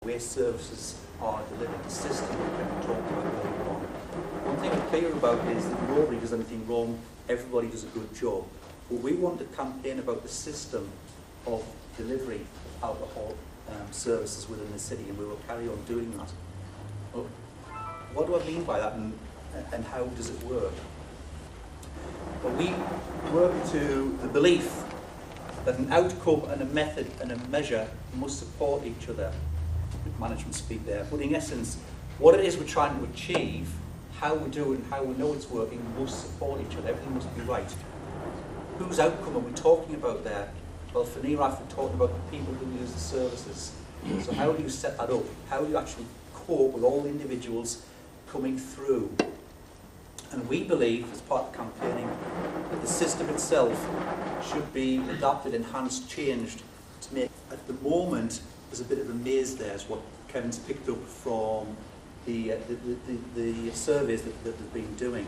where services are delivered, the system that we talked about earlier on. One thing I'm clear about is that nobody does anything wrong, everybody does a good job. But we want to campaign about the system of delivery of alcohol services within the city, and we will carry on doing that. Well, what do I mean by that, and how does it work? Well, we work to the belief that an outcome and a method and a measure must support each other, with management speak there. But in essence, what it is we're trying to achieve, how we do it and how we know it's working, must support each other. Everything must be right. Whose outcome are we talking about there? Well, for neraf, we're talking about the people who use the services. So how do you set that up? How do you actually cope with all the individuals coming through? And we believe, as part of campaigning, that the system itself should be adapted, enhanced, changed to make. At the moment, there's a bit of a maze there, is what Kevin's picked up from the surveys that they've been doing.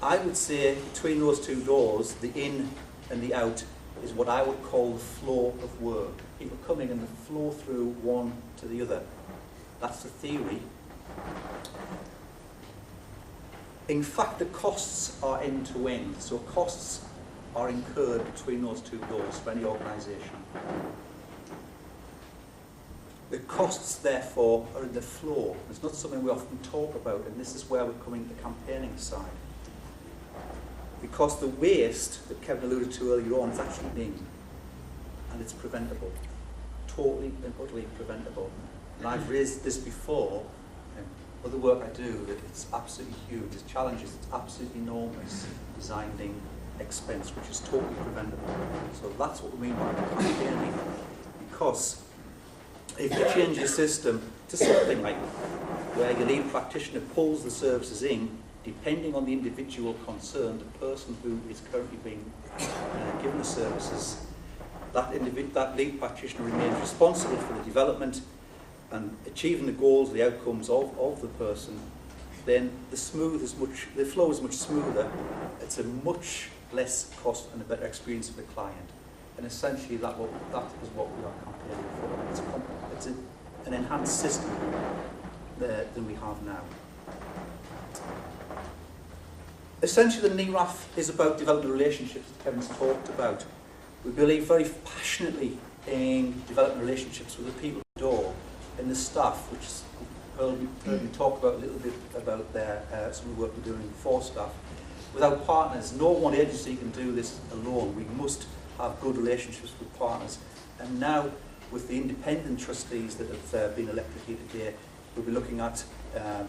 I would say between those two doors, the in and the out, is what I would call the flow of work. People coming and the flow through one to the other. That's the theory. In fact, the costs are end-to-end, so costs are incurred between those two doors for any organisation. The costs, therefore, are in the flow. It's not something we often talk about, and this is where we're coming to the campaigning side. Because the waste that Kevin alluded to earlier on is actually in, and it's preventable. Totally and utterly preventable. And I've raised this before. Other work I do, that it's absolutely huge. There's challenges, it's absolutely enormous. Designing expense, which is totally preventable. So that's what we mean by campaigning. Because if you change your system to something like where your lead practitioner pulls the services in, depending on the individual concerned, the person who is currently being given the services, that lead practitioner remains responsible for the development and achieving the goals, the outcomes of the person, then the flow is much smoother. It's a much less cost and a better experience for the client. And essentially that is what we are campaigning for. It's an enhanced system than we have now. Essentially, the neraf is about developing relationships that Kevin's talked about. We believe very passionately in developing relationships with the people at the door and the staff, which is heard me talk about a little bit about some of the work we're doing for staff. Without partners, no one agency can do this alone. We must have good relationships with partners. And now, with the independent trustees that have been elected here today, we'll be looking at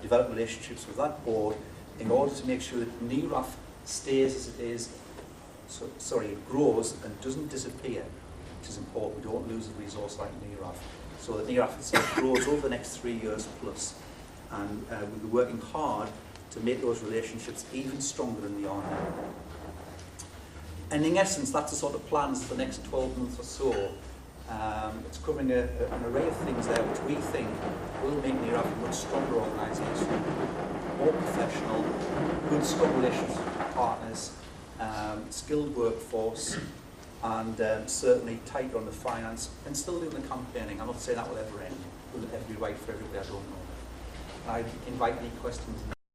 developing relationships with that board in order to make sure that neraf stays as it is, it grows and doesn't disappear, which is important. We don't lose a resource like neraf. So that neraf itself grows over the next 3 years plus. And we'll be working hard to make those relationships even stronger than they are now. And in essence, that's the sort of plans for the next 12 months or so. It's covering an array of things there which we think will make neraf a much stronger organisation, more professional, good strong relationships with partners, skilled workforce, and certainly tighter on the finance, and still doing the campaigning. I'm not saying that will ever end. Will it ever be right for everybody? I don't know. I invite any questions.